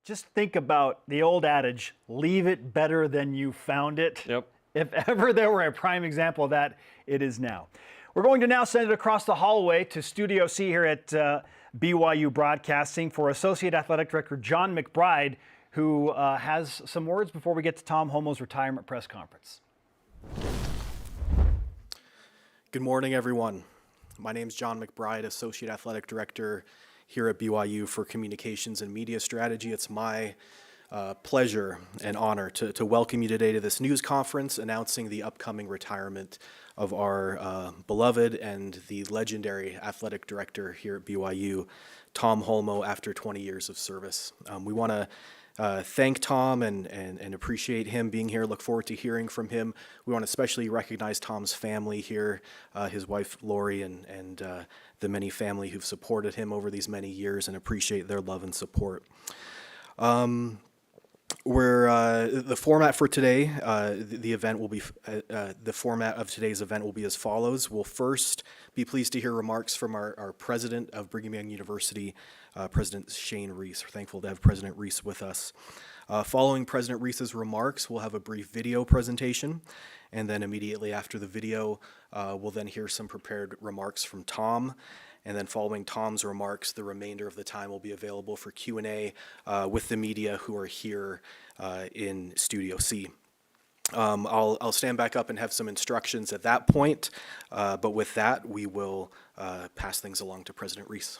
Just think about the old adage, leave it better than you found it. Yep. If ever there were a prime example of that, it is now. We're going to now send it across the hallway to Studio C here at BYU Broadcasting for Associate Athletic Director John McBride, who has some words before we get to Tom Holmoe's retirement press conference. Good morning, everyone. My name is John McBride, Associate Athletic Director here at BYU for Communications and Media Strategy. It's my pleasure and honor to welcome you today to this news conference announcing the upcoming retirement of our beloved and the legendary athletic director here at BYU, Tom Holmoe, after 20 years of service. We want to thank Tom and appreciate him being here. Look forward to hearing from him. We want to especially recognize Tom's family here, his wife Lori and the many family who've supported him over these many years, and appreciate their love and support. The format for today, the event will be the format of today's event will be as follows. We'll first be pleased to hear remarks from our president of Brigham Young University, President Shane Reese. We're thankful to have President Reese with us. Following President Reese's remarks, we'll have a brief video presentation, and then immediately after the video, we'll then hear some prepared remarks from Tom. And then following Tom's remarks, the remainder of the time will be available for Q&A with the media who are here in Studio C. I'll stand back up and have some instructions at that point, but with that, we will pass things along to President Reese.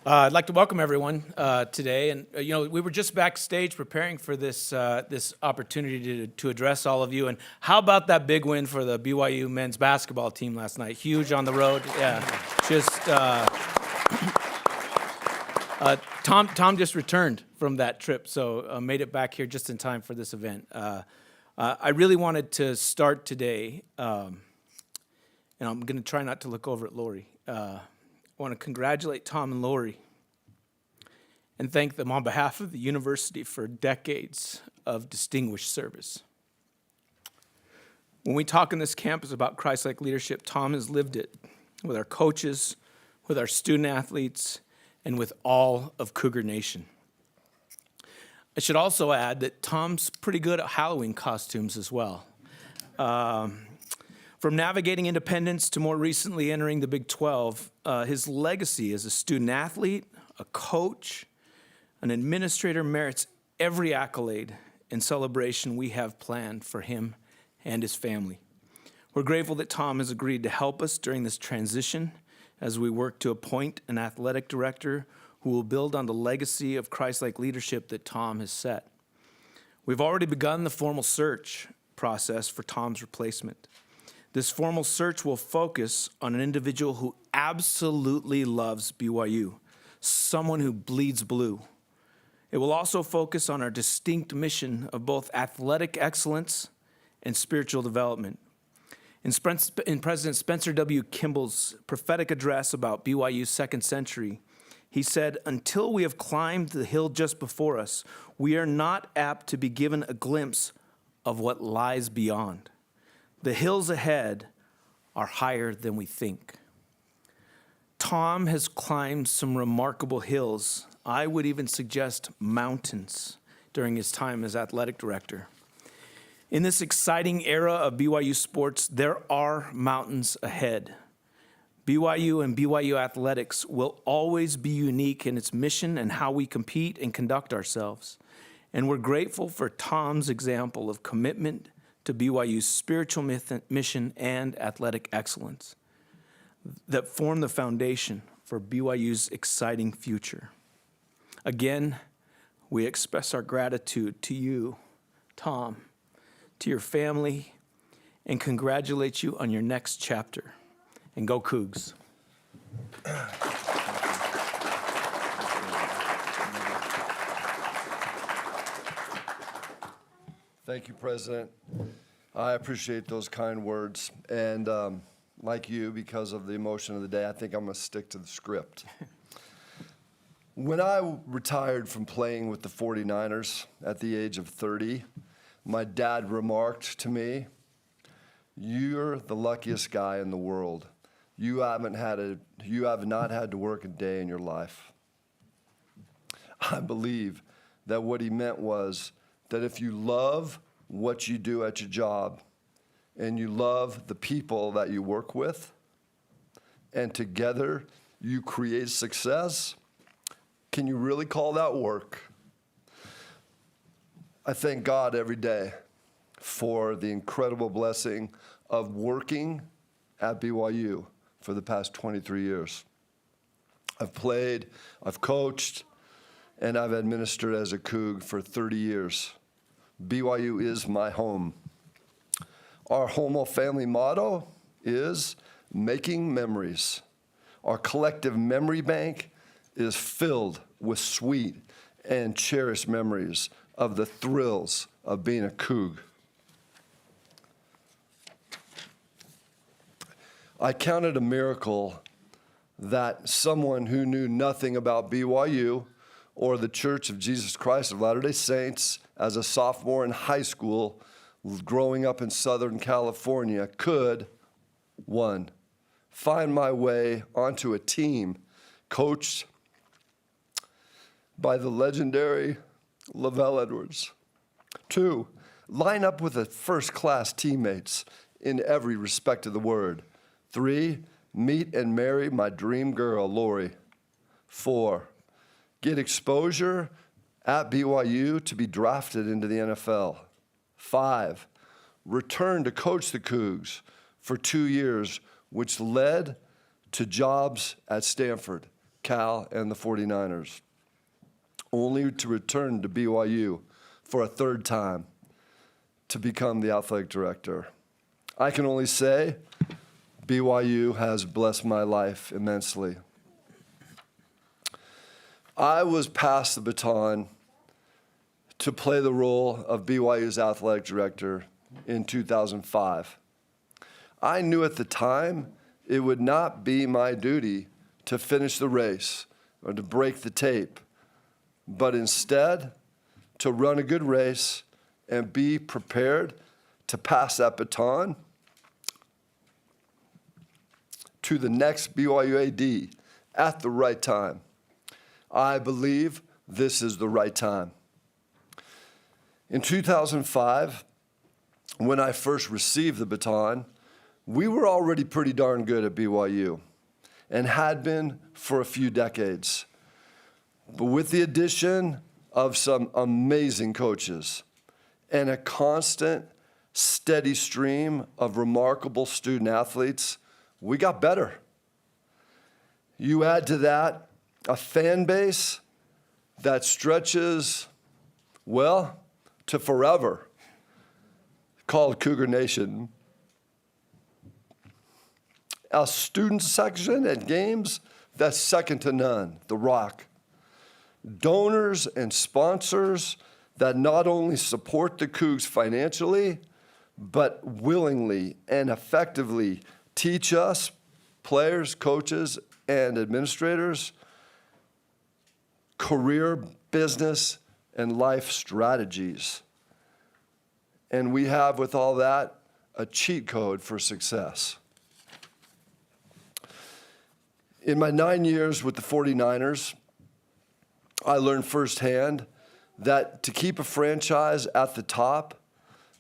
I'd like to welcome everyone today, and we were just backstage preparing for this opportunity to address all of you. And how about that big win for the BYU men's basketball team last night? Huge on the road, yeah. Just Tom just returned from that trip, so made it back here just in time for this event. I really wanted to start today, and I'm going to try not to look over at Lori. I want to congratulate Tom and Lori and thank them on behalf of the university for decades of distinguished service. When we talk on this campus about Christ-like leadership, Tom has lived it with our coaches, with our student athletes, and with all of Cougar Nation. I should also add that Tom's pretty good at Halloween costumes as well. From navigating independence to more recently entering the Big 12, his legacy as a student athlete, a coach, an administrator merits every accolade and celebration we have planned for him and his family. We're grateful that Tom has agreed to help us during this transition as we work to appoint an athletic director who will build on the legacy of Christ-like leadership that Tom has set. We've already begun the formal search process for Tom's replacement. This formal search will focus on an individual who absolutely loves BYU, someone who bleeds blue. It will also focus on our distinct mission of both athletic excellence and spiritual development. In President Spencer W. Kimball's prophetic address about BYU's second century, he said, "Until we have climbed the hill just before us, we are not apt to be given a glimpse of what lies beyond. The hills ahead are higher than we think." Tom has climbed some remarkable hills. I would even suggest mountains during his time as athletic director. In this exciting era of BYU sports, there are mountains ahead. BYU and BYU athletics will always be unique in its mission and how we compete and conduct ourselves. And we're grateful for Tom's example of commitment to BYU's spiritual mission and athletic excellence that form the foundation for BYU's exciting future. Again, we express our gratitude to you, Tom, to your family, and congratulate you on your next chapter. And go Cougs. Thank you, President. I appreciate those kind words. And like you, because of the emotion of the day, I think I'm going to stick to the script. When I retired from playing with the 49ers at the age of 30, my dad remarked to me, "You're the luckiest guy in the world. You have not had to work a day in your life." I believe that what he meant was that if you love what you do at your job and you love the people that you work with, and together you create success, can you really call that work? I thank God every day for the incredible blessing of working at BYU for the past 23 years. I've played, I've coached, and I've administered as a Coug for 30 years. BYU is my home. Our Holmoe family motto is making memories. Our collective memory bank is filled with sweet and cherished memories of the thrills of being a Coug. I count it a miracle that someone who knew nothing about BYU or the Church of Jesus Christ of Latter-day Saints as a sophomore in high school growing up in Southern California could, one, find my way onto a team coached by the legendary Lavelle Edwards. Two, line up with the first-class teammates in every respect of the word. Three, meet and marry my dream girl, Lori. Four, get exposure at BYU to be drafted into the NFL. Five, return to coach the Cougs for 2 years, which led to jobs at Stanford, Cal, and the 49ers, only to return to BYU for a third time to become the athletic director. I can only say BYU has blessed my life immensely. I was passed the baton to play the role of BYU's athletic director in 2005. I knew at the time it would not be my duty to finish the race or to break the tape, but instead to run a good race and be prepared to pass that baton to the next BYU AD at the right time. I believe this is the right time. In 2005, when I first received the baton, we were already pretty darn good at BYU and had been for a few decades. But with the addition of some amazing coaches and a constant, steady stream of remarkable student athletes, we got better. You add to that a fan base that stretches, well, to forever, called Cougar Nation. A student section at games that's second to none, The Rock. Donors and sponsors that not only support the Cougs financially, but willingly and effectively teach us, players, coaches, and administrators, career, business, and life strategies. And we have, with all that, a cheat code for success. In my 9 years with the 49ers, I learned firsthand that to keep a franchise at the top,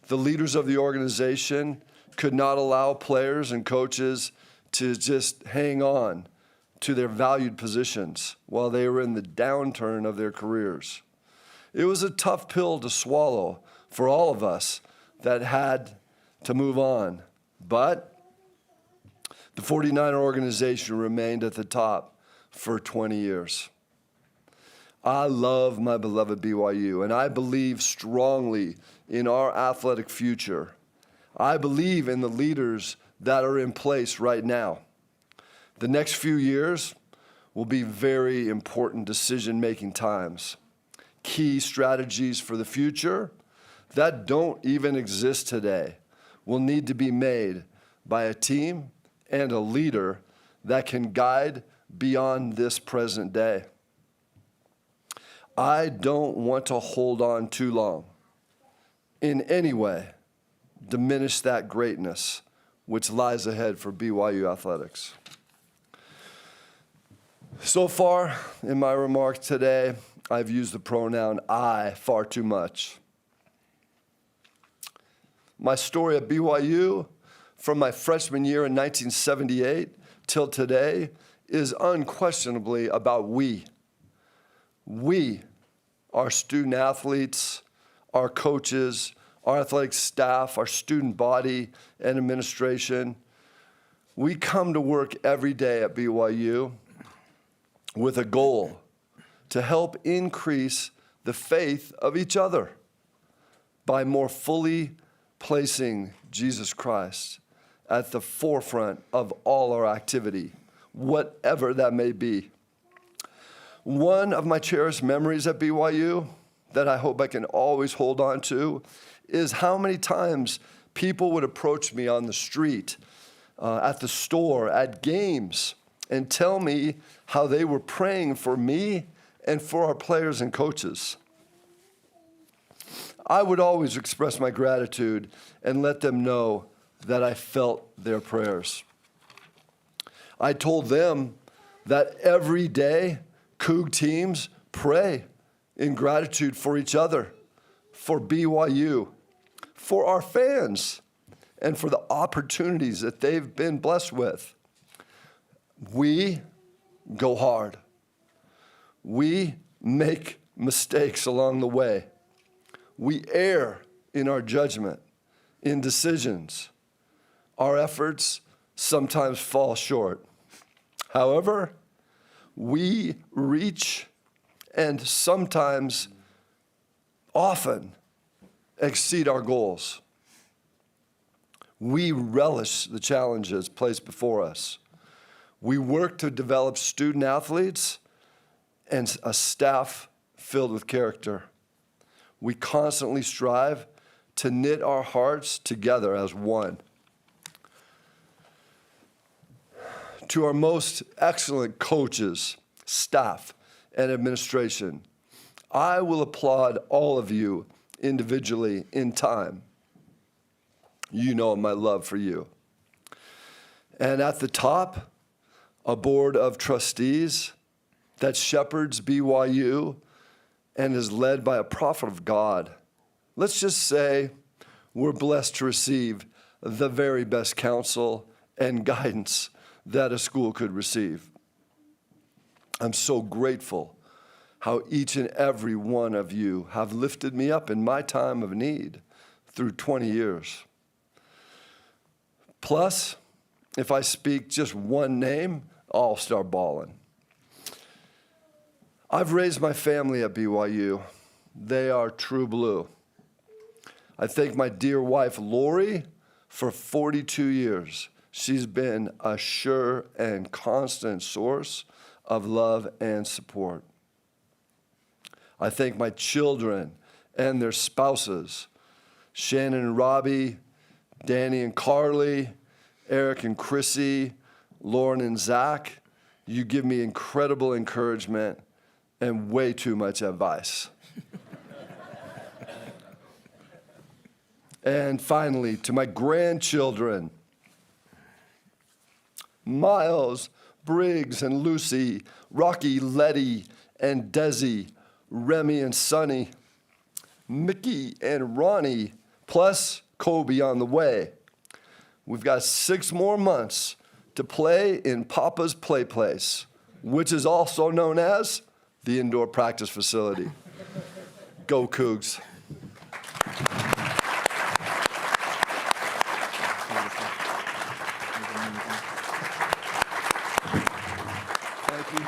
the leaders of the organization could not allow players and coaches to just hang on to their valued positions while they were in the downturn of their careers. It was a tough pill to swallow for all of us that had to move on, but the 49er organization remained at the top for 20 years. I love my beloved BYU, and I believe strongly in our athletic future. I believe in the leaders that are in place right now. The next few years will be very important decision-making times. Key strategies for the future that don't even exist today will need to be made by a team and a leader that can guide beyond this present day. I don't want to hold on too long, in any way, diminish that greatness which lies ahead for BYU athletics. So far in my remarks today, I've used the pronoun I far too much. My story at BYU from my freshman year in 1978 till today is unquestionably about we. We, our student athletes, our coaches, our athletic staff, our student body and administration, we come to work every day at BYU with a goal to help increase the faith of each other by more fully placing Jesus Christ at the forefront of all our activity, whatever that may be. One of my cherished memories at BYU that I hope I can always hold on to is how many times people would approach me on the street, at the store, at games, and tell me how they were praying for me and for our players and coaches. I would always express my gratitude and let them know that I felt their prayers. I told them that every day Coug teams pray in gratitude for each other, for BYU, for our fans, and for the opportunities that they've been blessed with. We go hard. We make mistakes along the way. We err in our judgment, in decisions. Our efforts sometimes fall short. However, we reach and sometimes, often, exceed our goals. We relish the challenges placed before us. We work to develop student athletes and a staff filled with character. We constantly strive to knit our hearts together as one. To our most excellent coaches, staff, and administration, I will applaud all of you individually in time. You know my love for you. And at the top, a board of trustees that shepherds BYU and is led by a prophet of God. Let's just say we're blessed to receive the very best counsel and guidance that a school could receive. I'm so grateful how each and every one of you have lifted me up in my time of need through 20 years. Plus, if I speak just one name, I'll start bawling. I've raised my family at BYU. They are true blue. I thank my dear wife, Lori, for 42 years. She's been a sure and constant source of love and support. I thank my children and their spouses, Shannon and Robbie, Danny and Carly, Eric and Chrissy, Lauren and Zach. You give me incredible encouragement and way too much advice. And finally, to my grandchildren, Miles, Briggs and Lucy, Rocky, Letty and Desi, Remy and Sonny, Mickey and Ronnie, plus Kobe on the way. We've got 6 more months to play in Papa's Play Place, which is also known as the indoor practice facility. Go Cougs. Thank you.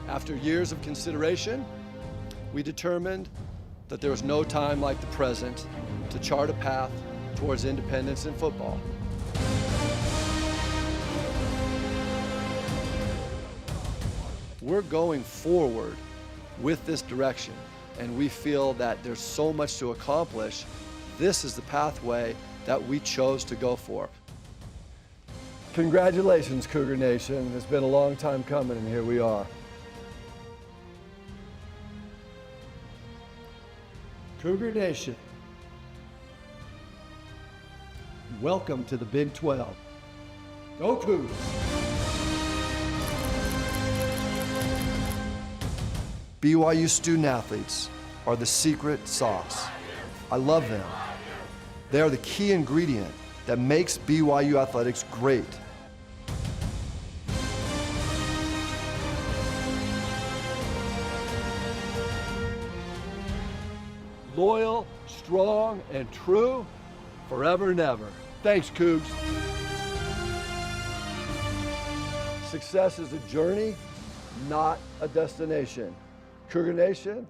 After years of consideration, we determined that there was no time like the present to chart a path towards independence in football. We're going forward with this direction, and we feel that there's so much to accomplish. This is the pathway that we chose to go for. Congratulations, Cougar Nation. It's been a long time coming, and here we are. Cougar Nation, welcome to the Big 12. Go Cougars! BYU student athletes are the secret sauce. I love them. They are the key ingredient that makes BYU athletics great. Loyal, strong, and true forever and ever. Thanks, Cougs. Success is a journey, not a destination. Cougar Nation,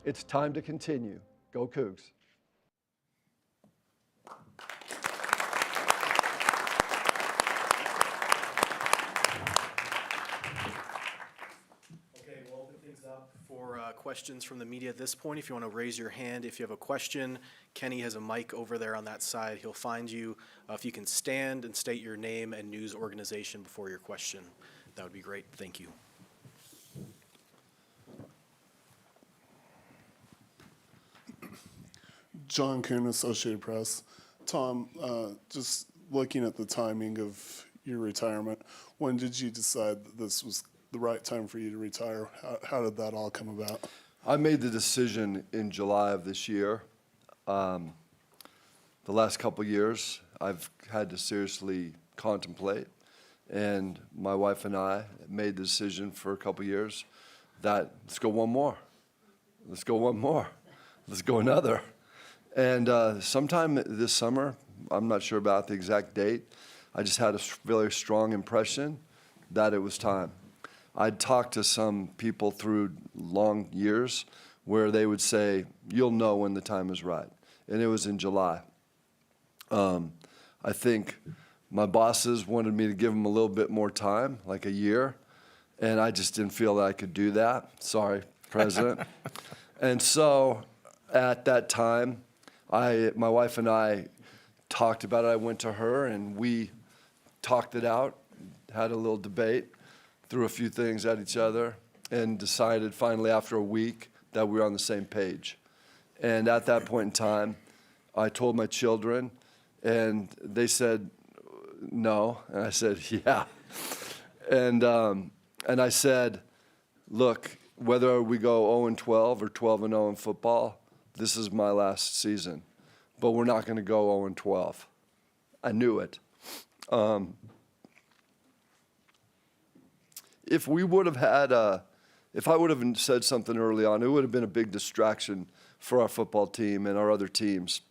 it's time to continue. Go Cougs. Okay, we'll open things up for questions from the media at this point. If you want to raise your hand, if you have a question, Kenny has a mic over there on that side. He'll find you. If you can stand and state your name and news organization before your question, that would be great. Thank you. John Kuhn, Associated Press. Tom, just looking at the timing of your retirement, when did you decide that this was the right time for you to retire? How did that all come about? I made the decision in July of this year. The last couple years, I've had to seriously contemplate, and my wife and I made the decision for a couple years that let's go one more. Let's go one more. Let's go another. And sometime this summer, I'm not sure about the exact date, I just had a very strong impression that it was time. I'd talked to some people through long years where they would say, you'll know when the time is right. And it was in July. I think my bosses wanted me to give them a little bit more time, like a year, and I just didn't feel that I could do that. Sorry, President. And so at that time, my wife and I talked about it. I went to her and we talked it out, had a little debate, threw a few things at each other, and decided finally after a week that we were on the same page. And at that point in time, I told my children, and they said no, and I said yeah. And I said, look, whether we go 0-12 or 12-0 in football, this is my last season, but we're not going to go 0-12. I knew it. If we would have had if I would have said something early on, it would have been a big distraction for our football team and our other teams.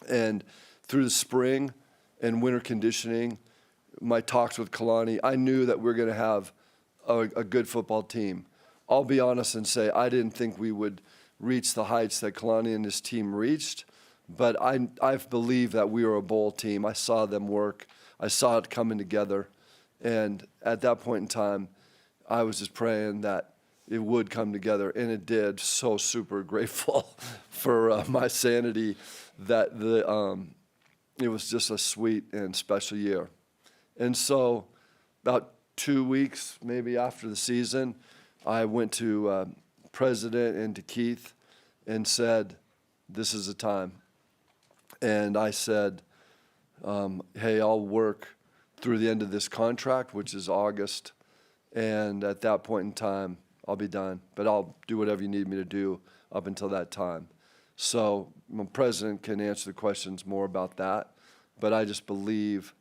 And through the spring and winter conditioning, my talks with Kalani, I knew that we were going to have a good football team. I'll be honest and say I didn't think we would reach the heights that Kalani and his team reached, but I believe that we were a bowl team. I saw them work. I saw it coming together. And at that point in time, I was just praying that it would come together, and it did. So super grateful for my sanity that it was just a sweet and special year. And so about 2 weeks maybe after the season, I went to President and to Keith and said, this is the time. And I said, hey, I'll work through the end of this contract, which is August. And at that point in time, I'll be done. But I'll do whatever you need me to do up until that time. So my president can answer the questions more about that. But I just believe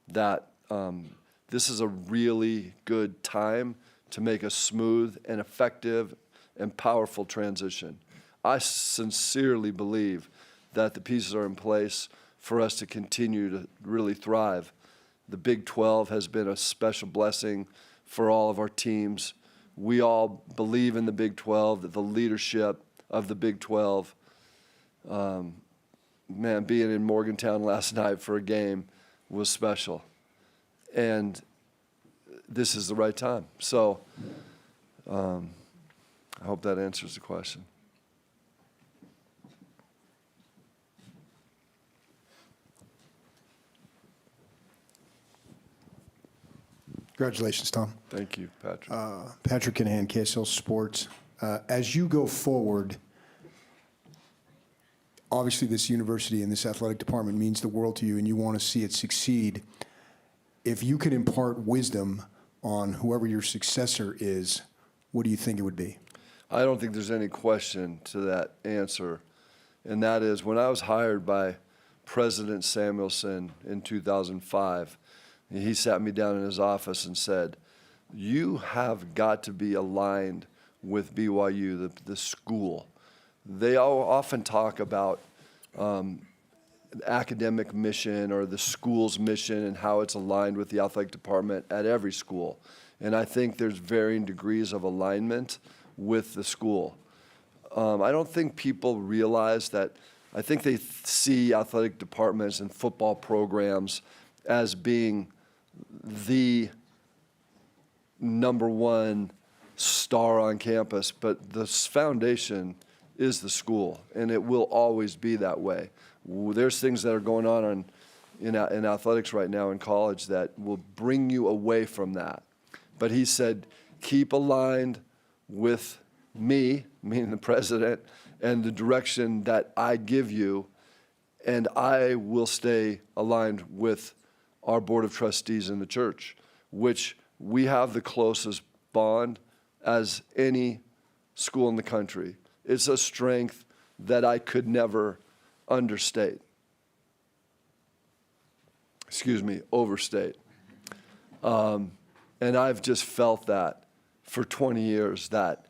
that this is a really good time to make a smooth and effective and powerful transition. I sincerely believe that the pieces are in place for us to continue to really thrive. The Big 12 has been a special blessing for all of our teams. We all believe in the Big 12, that the leadership of the Big 12. Man, being in Morgantown last night for a game was special. And this is the right time. So I hope that answers the question. Congratulations, Tom. Thank you, Patrick. Patrick Kinahan, KSL Sports. As you go forward, obviously this university and this athletic department means the world to you, and you want to see it succeed. If you could impart wisdom on whoever your successor is, what do you think it would be? I don't think there's any question to that answer, and that is when I was hired by President Samuelson in 2005, he sat me down in his office and said, "You have got to be aligned with BYU, the school." They all often talk about academic mission or the school's mission and how it's aligned with the athletic department at every school. And I think there's varying degrees of alignment with the school. I don't think people realize that. I think they see athletic departments and football programs as being the number one star on campus, but the foundation is the school, and it will always be that way. There's things that are going on in athletics right now in college that will bring you away from that. But he said, keep aligned with me, meaning the president, and the direction that I give you, and I will stay aligned with our board of trustees in the church, which we have the closest bond as any school in the country. It's a strength that I could never overstate. And I've just felt that for 20 years, that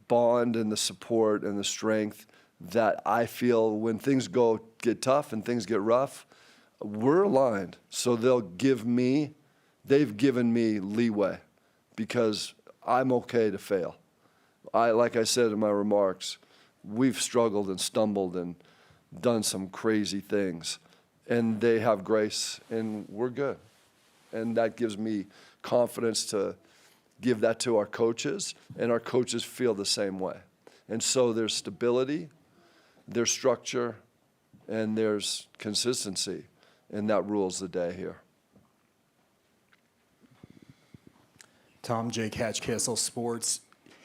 bond and the support and the strength that I feel when things get tough and things get rough, we're aligned. So they've given me leeway because I'm okay to fail. Like I said in my remarks, we've struggled and stumbled and done some crazy things, and they have grace, and we're good. And that gives me confidence to give that to our coaches, and our coaches feel the same way. And so there's stability, there's structure, and there's consistency, and that rules the day here. Tom, Jake Hatch, KSL Sports.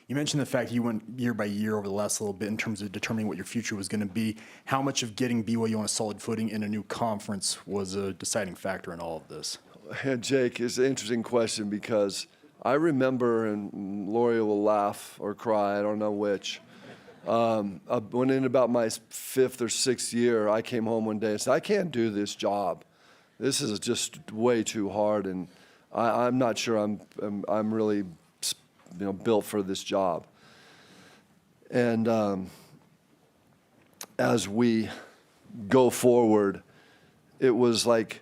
You mentioned the fact you went year by year over the last little bit in terms of determining what your future was going to be. How much of getting BYU on a solid footing in a new conference was a deciding factor in all of this? Jake, it's an interesting question because I remember, and Lori will laugh or cry, I don't know which. When in about my 5th or 6th year, I came home one day and said, I can't do this job. This is just way too hard, and I'm not sure I'm really built for this job. And as we go forward, it was like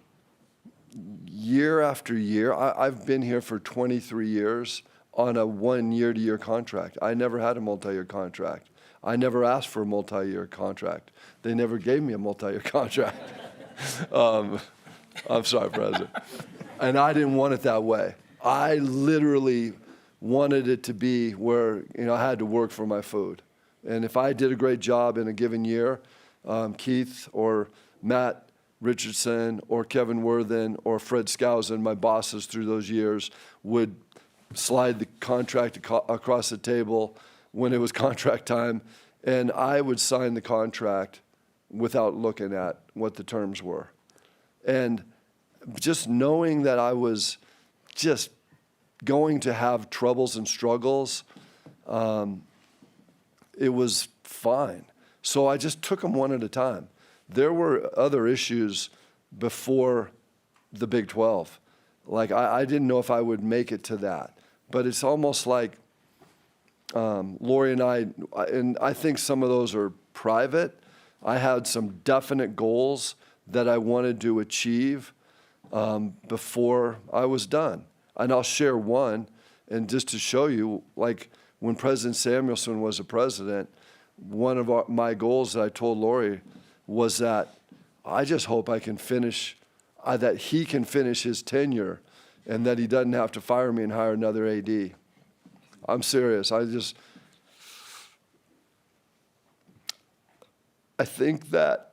year after year. I've been here for 23 years on a 1 year-to-year contract. I never had a multi-year contract. I never asked for a multi-year contract. They never gave me a multi-year contract. I'm sorry, President. And I didn't want it that way. I literally wanted it to be where I had to work for my food. And if I did a great job in a given year, Keith or Matt Richardson or Kevin Worthen or Fred Skousen, my bosses through those years, would slide the contract across the table when it was contract time, and I would sign the contract without looking at what the terms were. And just knowing that I was just going to have troubles and struggles, it was fine. So I just took them one at a time. There were other issues before the Big 12. Like I didn't know if I would make it to that. But it's almost like Lori and I think some of those are private. I had some definite goals that I wanted to achieve before I was done. And I'll share one, and just to show you, like when President Samuelson was a president, one of my goals that I told Lori was that I just hope I can finish, that he can finish his tenure and that he doesn't have to fire me and hire another AD. I'm serious. I think that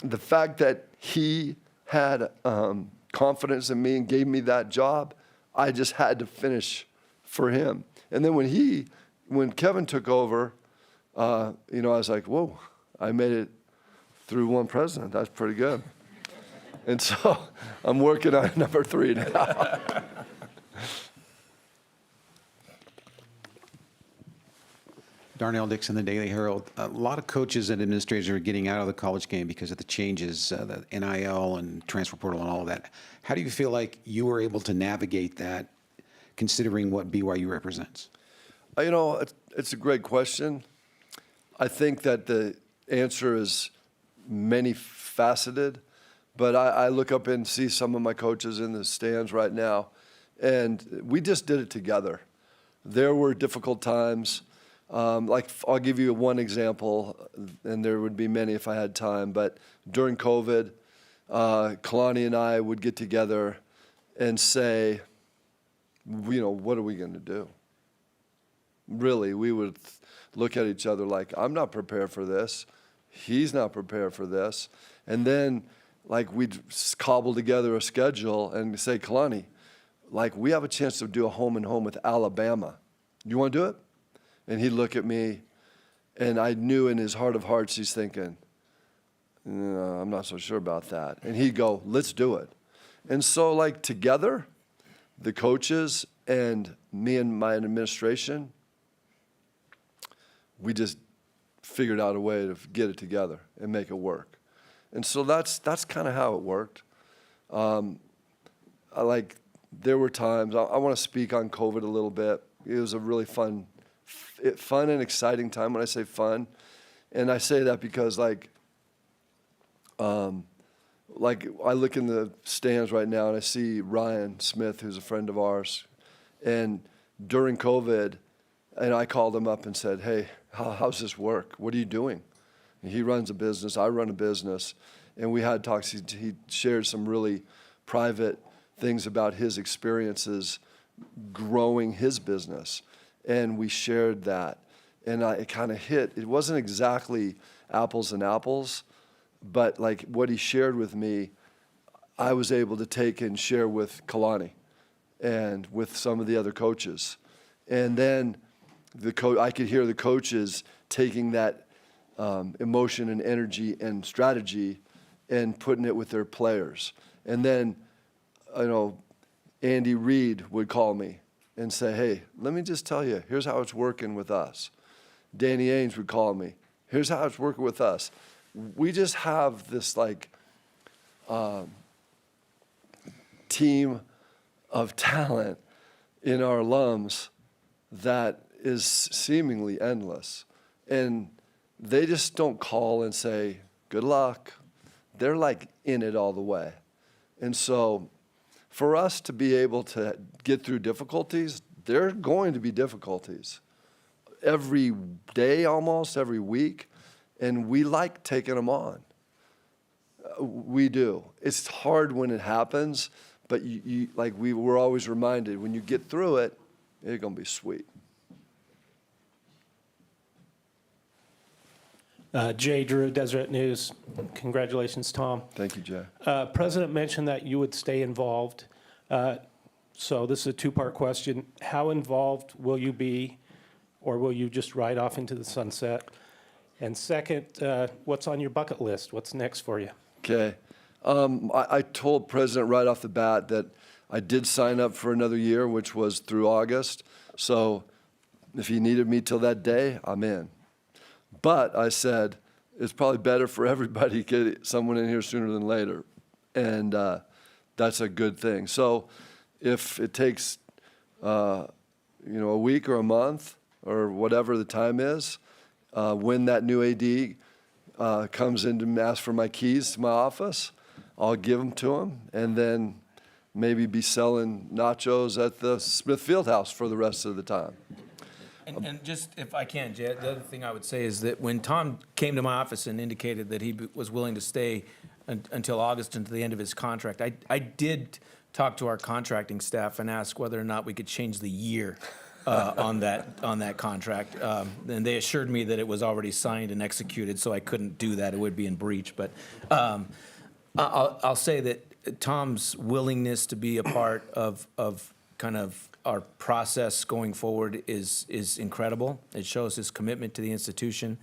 the fact that he had confidence in me and gave me that job, I just had to finish for him. And then when Kevin took over, I was like, whoa, I made it through one president. That's pretty good. And so I'm working on number 3 now. Darnell Dixon, the Daily Herald. A lot of coaches and administrators are getting out of the college game because of the changes, the NIL and transfer portal and all of that. How do you feel like you were able to navigate that, considering what BYU represents? You know, it's a great question. I think that the answer is many faceted, but I look up and see some of my coaches in the stands right now, and we just did it together. There were difficult times. Like, I'll give you one example, and there would be many if I had time, but during COVID, Kalani and I would get together and say, you know, what are we going to do? Really, we would look at each other like, I'm not prepared for this. He's not prepared for this. And then, like, we'd cobble together a schedule and say, Kalani, like, we have a chance to do a home and home with Alabama. You want to do it? And he'd look at me, and I knew in his heart of hearts he's thinking, no, I'm not so sure about that. And he'd go, let's do it. And so, like, together, the coaches and me and my administration, we just figured out a way to get it together and make it work. And so that's kind of how it worked. There were times, I want to speak on COVID a little bit. It was a really fun and exciting time when I say fun. And I say that because I look in the stands right now and I see Ryan Smith, who's a friend of ours. And during COVID, and I called him up and said, hey, how's this work? What are you doing? And he runs a business, I run a business. And we had talks, he shared some really private things about his experiences growing his business. And we shared that. And it kind of hit. It wasn't exactly apples and apples, but like what he shared with me, I was able to take and share with Kalani and with some of the other coaches. And then I could hear the coaches taking that emotion and energy and strategy and putting it with their players. And then, you know, Andy Reid would call me and say, hey, let me just tell you, here's how it's working with us. Danny Ainge would call me, here's how it's working with us. We just have this team of talent in our alums that is seemingly endless. And they just don't call and say, good luck. They're like in it all the way. And so for us to be able to get through difficulties, there are going to be difficulties every day, almost every week, and we like taking them on. We do. It's hard when it happens, but we're always reminded, when you get through it, it's going to be sweet. Jay Drew, Deseret News. Congratulations, Tom. Thank you, Jay. President mentioned that you would stay involved. So this is a two-part question. How involved will you be, or will you just ride off into the sunset? And second, what's on your bucket list? What's next for you? Okay. I told President right off the bat that I did sign up for another year, which was through August. So if he needed me till that day, I'm in. But I said, it's probably better for everybody to get someone in here sooner than later. And that's a good thing. So if it takes, a week or a month or whatever the time is, when that new AD comes in to ask for my keys to my office, I'll give them to him and then maybe be selling nachos at the Smith Fieldhouse for the rest of the time. And just, if I can, Jay, the other thing I would say is that when Tom came to my office and indicated that he was willing to stay until August, until the end of his contract, I did talk to our contracting staff and ask whether or not we could change the year on that contract. And they assured me that it was already signed and executed, so I couldn't do that. It would be in breach. But I'll say that Tom's willingness to be a part of kind of our process going forward is incredible. It shows his commitment to the institution.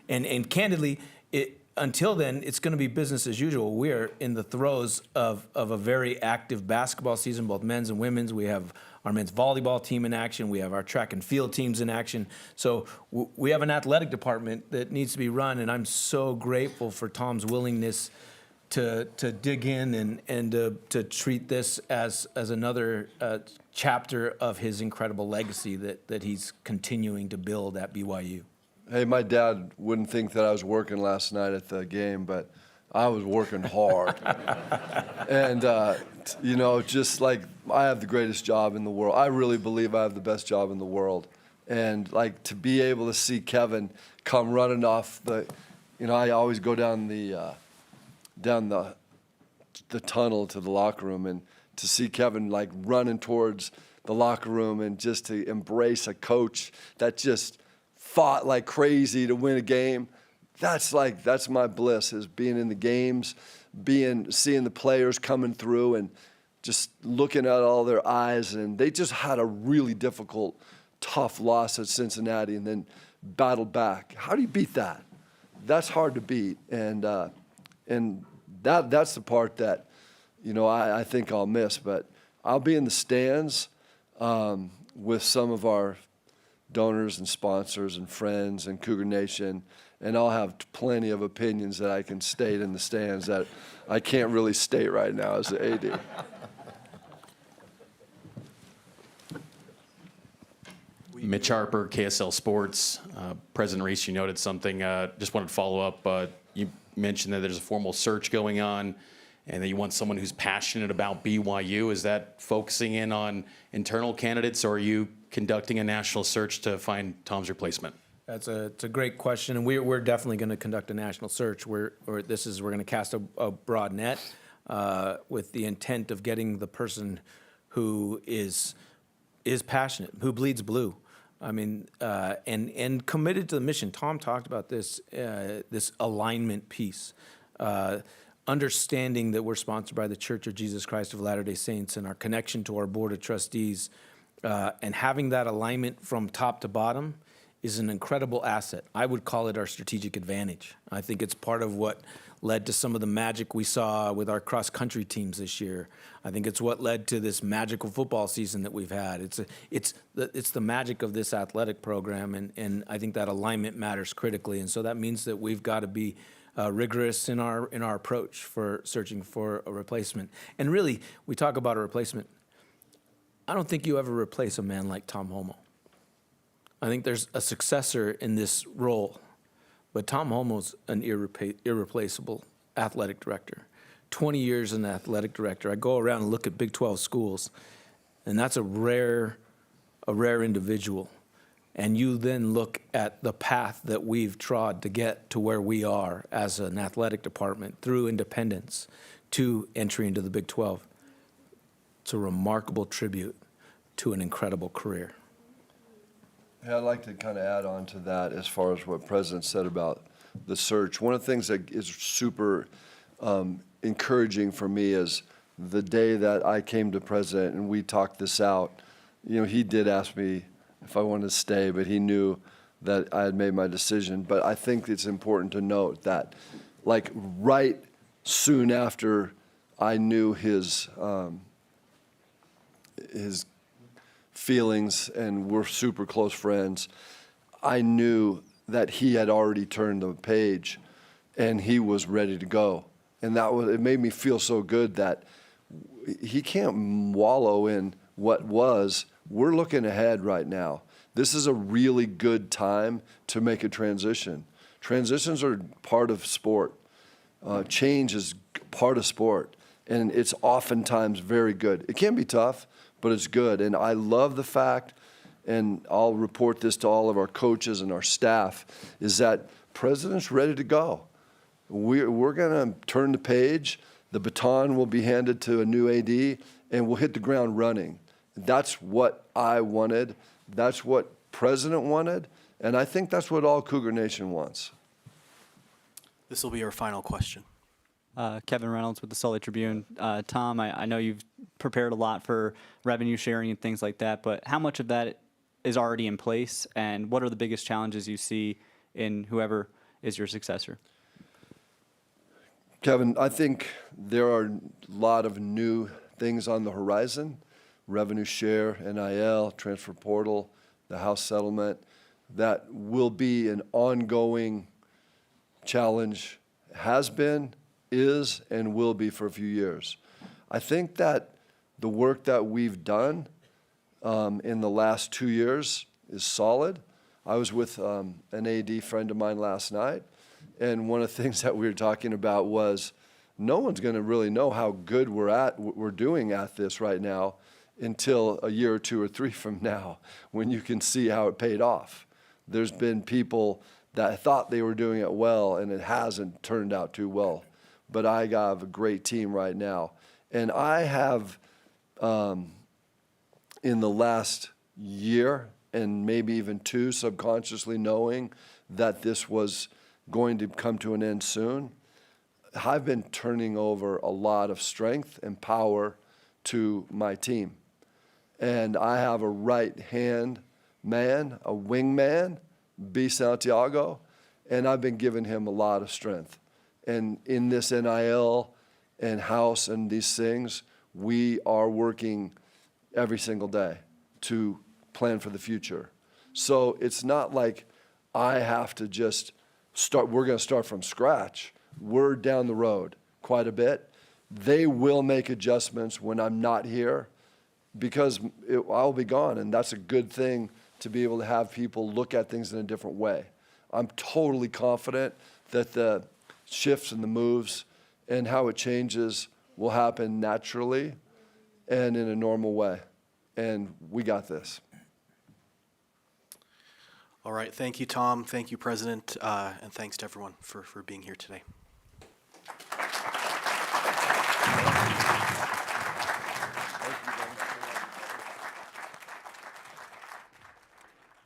And candidly, until then, it's going to be business as usual. We are in the throes of a very active basketball season, both men's and women's. We have our men's volleyball team in action. We have our track and field teams in action. So we have an athletic department that needs to be run, and I'm so grateful for Tom's willingness to dig in and to treat this as another chapter of his incredible legacy that he's continuing to build at BYU. Hey, my dad wouldn't think that I was working last night at the game, but I was working hard. And, you know, just like I have the greatest job in the world. I really believe I have the best job in the world. And, like, to be able to see Kevin come running off the, you know, I always go down the tunnel to the locker room, and to see Kevin, like, running towards the locker room and just to embrace a coach that just fought like crazy to win a game. That's my bliss, is being in the games, seeing the players coming through and just looking at all their eyes. And they just had a really difficult, tough loss at Cincinnati and then battled back. How do you beat that? That's hard to beat. And that's the part that, you know, I think I'll miss. But I'll be in the stands with some of our donors and sponsors and friends and Cougar Nation, and I'll have plenty of opinions that I can state in the stands that I can't really state right now as the AD. Mitch Harper, KSL Sports. President Reese, you noted something. Just wanted to follow up. You mentioned that there's a formal search going on and that you want someone who's passionate about BYU. Is that focusing in on internal candidates, or are you conducting a national search to find Tom's replacement? It's a great question, and we're definitely going to conduct a national search. We're going to cast a broad net with the intent of getting the person who is passionate, who bleeds blue. I mean, and committed to the mission. Tom talked about this alignment piece. Understanding that we're sponsored by the Church of Jesus Christ of Latter-day Saints and our connection to our board of trustees, and having that alignment from top to bottom is an incredible asset. I would call it our strategic advantage. I think it's part of what led to some of the magic we saw with our cross-country teams this year. I think it's what led to this magical football season that we've had. It's the magic of this athletic program, and I think that alignment matters critically. And so that means that we've got to be rigorous in our approach for searching for a replacement. And really, we talk about a replacement. I don't think you ever replace a man like Tom Holmoe. I think there's a successor in this role, but Tom Holmoe's an irreplaceable athletic director. 20 years as an athletic director. I go around and look at Big 12 schools, and that's a rare individual. And you then look at the path that we've trod to get to where we are as an athletic department through independence to entry into the Big 12. It's a remarkable tribute to an incredible career. Hey, I'd like to kind of add on to that as far as what President said about the search. One of the things that is super encouraging for me is the day that I came to President and we talked this out. You know, he did ask me if I wanted to stay, but he knew that I had made my decision. But I think it's important to note that, like, right soon after I knew his feelings and we're super close friends, I knew that he had already turned the page and he was ready to go. And it made me feel so good that he can't wallow in what was. We're looking ahead right now. This is a really good time to make a transition. Transitions are part of sport. Change is part of sport, and it's oftentimes very good. It can be tough, but it's good. And I love the fact, and I'll report this to all of our coaches and our staff, is that President's ready to go. We're going to turn the page. The baton will be handed to a new AD, and we'll hit the ground running. That's what I wanted. That's what President wanted. And I think that's what all Cougar Nation wants. This will be our final question. Kevin Reynolds with the Salt Lake Tribune. Tom, I know you've prepared a lot for revenue sharing and things like that, but how much of that is already in place, and what are the biggest challenges you see in whoever is your successor? Kevin, I think there are a lot of new things on the horizon. Revenue share, NIL, transfer portal, the House settlement, that will be an ongoing challenge, has been, is, and will be for a few years. I think that the work that we've done in the last 2 years is solid. I was with an AD friend of mine last night, and one of the things that we were talking about was no one's going to really know how good we're doing at this right now until a year or 2 or 3 from now, when you can see how it paid off. There's been people that thought they were doing it well, and it hasn't turned out too well. But I have a great team right now. And I have, in the last year, and maybe even 2, subconsciously knowing that this was going to come to an end soon, I've been turning over a lot of strength and power to my team. And I have a right-hand man, a wingman, B. Santiago, and I've been giving him a lot of strength. And in this NIL and house and these things, we are working every single day to plan for the future. So it's not like I have to just start, we're going to start from scratch. We're down the road quite a bit. They will make adjustments when I'm not here, because I'll be gone, and that's a good thing, to be able to have people look at things in a different way. I'm totally confident that the shifts and the moves and how it changes will happen naturally and in a normal way. And we got this. All right. Thank you, Tom. Thank you, President. And thanks to everyone for being here today.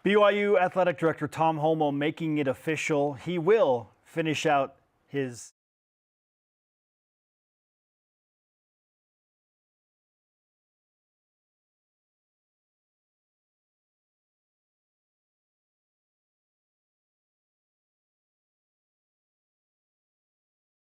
BYU Athletic Director Tom Holmoe making it official. He will finish out his